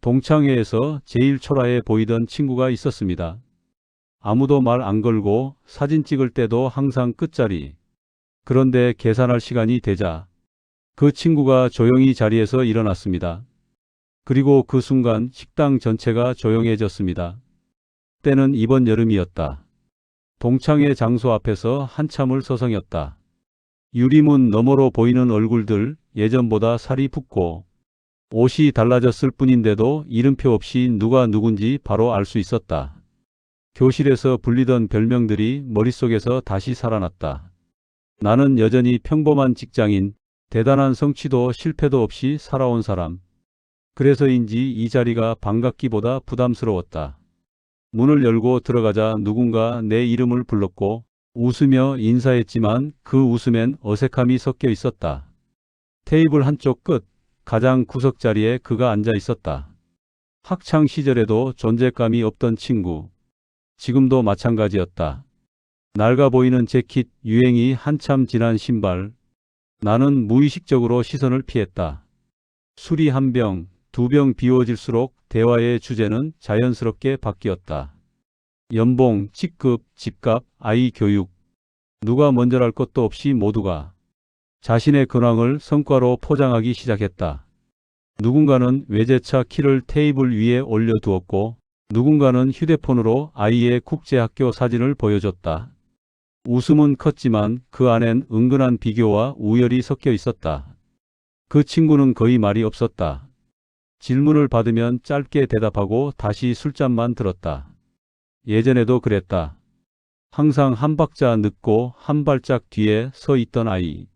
동창회에서 제일 초라해 보이던 친구가 있었습니다. 아무도 말 안 걸고 사진 찍을 때도 항상 끝자리. 그런데 계산할 시간이 되자 그 친구가 조용히 자리에서 일어났습니다. 그리고 그 순간 식당 전체가 조용해졌습니다. 때는 이번 여름이었다. 동창회 장소 앞에서 한참을 서성였다. 유리문 너머로 보이는 얼굴들, 예전보다 살이 붓고 옷이 달라졌을 뿐인데도 이름표 없이 누가 누군지 바로 알 수 있었다. 교실에서 불리던 별명들이 머릿속에서 다시 살아났다. 나는 여전히 평범한 직장인, 대단한 성취도 실패도 없이 살아온 사람. 그래서인지 이 자리가 반갑기보다 부담스러웠다. 문을 열고 들어가자 누군가 내 이름을 불렀고 웃으며 인사했지만 그 웃음엔 어색함이 섞여 있었다. 테이블 한쪽 끝, 가장 구석 자리에 그가 앉아 있었다. 학창 시절에도 존재감이 없던 친구. 지금도 마찬가지였다. 낡아 보이는 재킷, 유행이 한참 지난 신발. 나는 무의식적으로 시선을 피했다. 술이 한 병, 두 병 비워질수록 대화의 주제는 자연스럽게 바뀌었다. 연봉, 직급, 집값, 아이 교육. 누가 먼저랄 것도 없이 모두가 자신의 근황을 성과로 포장하기 시작했다. 누군가는 외제차 키를 테이블 위에 올려두었고 누군가는 휴대폰으로 아이의 국제학교 사진을 보여줬다. 웃음은 컸지만 그 안엔 은근한 비교와 우열이 섞여 있었다. 그 친구는 거의 말이 없었다. 질문을 받으면 짧게 대답하고 다시 술잔만 들었다. 예전에도 그랬다. 항상 한 박자 늦고 한 발짝 뒤에 서 있던 아이.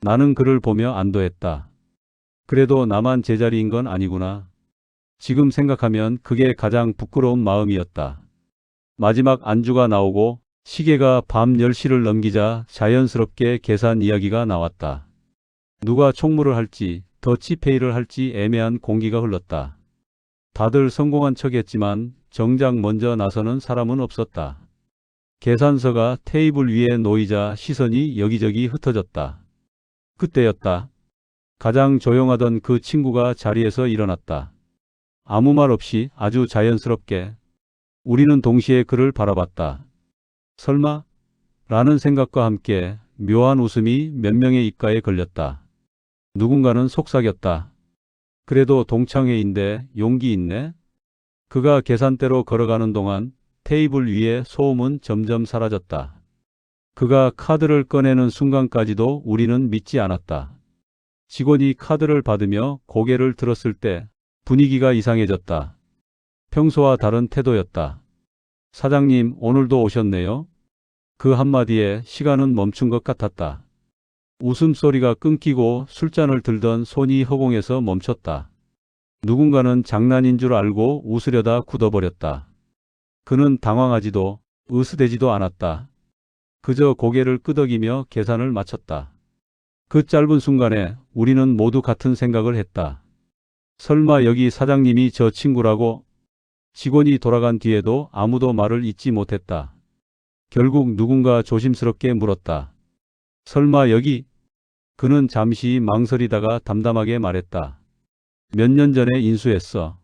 나는 그를 보며 안도했다. 그래도 나만 제자리인 건 아니구나. 지금 생각하면 그게 가장 부끄러운 마음이었다. 마지막 안주가 나오고 시계가 밤 10시를 넘기자 자연스럽게 계산 이야기가 나왔다. 누가 총무를 할지 더치페이를 할지 애매한 공기가 흘렀다. 다들 성공한 척했지만 정작 먼저 나서는 사람은 없었다. 계산서가 테이블 위에 놓이자 시선이 여기저기 흩어졌다. 그때였다. 가장 조용하던 그 친구가 자리에서 일어났다. 아무 말 없이 아주 자연스럽게. 우리는 동시에 그를 바라봤다. 설마? 라는 생각과 함께 묘한 웃음이 몇 명의 입가에 걸렸다. 누군가는 속삭였다. 그래도 동창회인데 용기 있네? 그가 계산대로 걸어가는 동안 테이블 위에 소음은 점점 사라졌다. 그가 카드를 꺼내는 순간까지도 우리는 믿지 않았다. 직원이 카드를 받으며 고개를 들었을 때 분위기가 이상해졌다. 평소와 다른 태도였다. 사장님, 오늘도 오셨네요. 그 한마디에 시간은 멈춘 것 같았다. 웃음소리가 끊기고 술잔을 들던 손이 허공에서 멈췄다. 누군가는 장난인 줄 알고 웃으려다 굳어버렸다. 그는 당황하지도 으스대지도 않았다. 그저 고개를 끄덕이며 계산을 마쳤다. 그 짧은 순간에 우리는 모두 같은 생각을 했다. 설마 여기 사장님이 저 친구라고? 직원이 돌아간 뒤에도 아무도 말을 잇지 못했다. 결국 누군가 조심스럽게 물었다. 설마 여기? 그는 잠시 망설이다가 담담하게 말했다. 몇 년 전에 인수했어.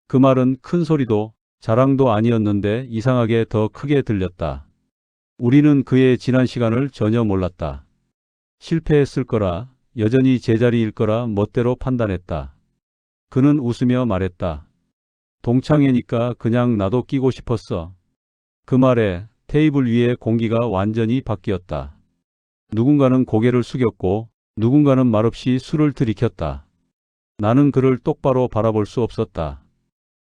그 말은 큰 소리도 자랑도 아니었는데 이상하게 더 크게 들렸다. 우리는 그의 지난 시간을 전혀 몰랐다. 실패했을 거라, 여전히 제자리일 거라 멋대로 판단했다. 그는 웃으며 말했다. 동창회니까 그냥 나도 끼고 싶었어. 그 말에 테이블 위의 공기가 완전히 바뀌었다. 누군가는 고개를 숙였고 누군가는 말없이 술을 들이켰다. 나는 그를 똑바로 바라볼 수 없었다.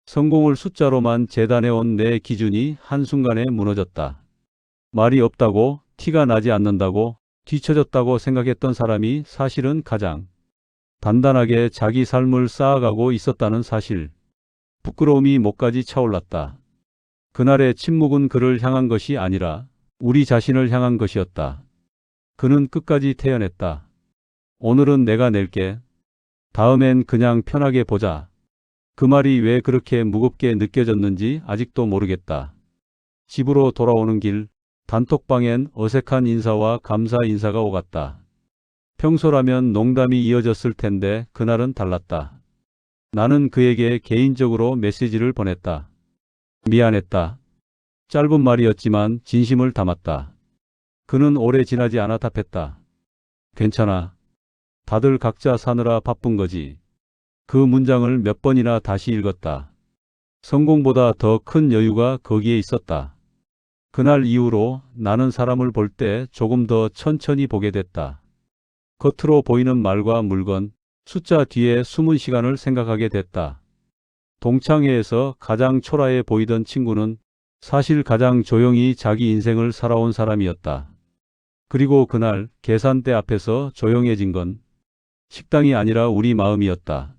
성공을 숫자로만 재단해온 내 기준이 한순간에 무너졌다. 말이 없다고, 티가 나지 않는다고, 뒤처졌다고 생각했던 사람이 사실은 가장 단단하게 자기 삶을 쌓아가고 있었다는 사실. 부끄러움이 목까지 차올랐다. 그날의 침묵은 그를 향한 것이 아니라 우리 자신을 향한 것이었다. 그는 끝까지 태연했다. 오늘은 내가 낼게. 다음엔 그냥 편하게 보자. 그 말이 왜 그렇게 무겁게 느껴졌는지 아직도 모르겠다. 집으로 돌아오는 길, 단톡방엔 어색한 인사와 감사 인사가 오갔다. 평소라면 농담이 이어졌을 텐데 그날은 달랐다. 나는 그에게 개인적으로 메시지를 보냈다. 미안했다. 짧은 말이었지만 진심을 담았다. 그는 오래 지나지 않아 답했다. 괜찮아. 다들 각자 사느라 바쁜 거지. 그 문장을 몇 번이나 다시 읽었다. 성공보다 더 큰 여유가 거기에 있었다. 그날 이후로 나는 사람을 볼 때 조금 더 천천히 보게 됐다. 겉으로 보이는 말과 물건, 숫자 뒤에 숨은 시간을 생각하게 됐다. 동창회에서 가장 초라해 보이던 친구는 사실 가장 조용히 자기 인생을 살아온 사람이었다. 그리고 그날 계산대 앞에서 조용해진 건 식당이 아니라 우리 마음이었다.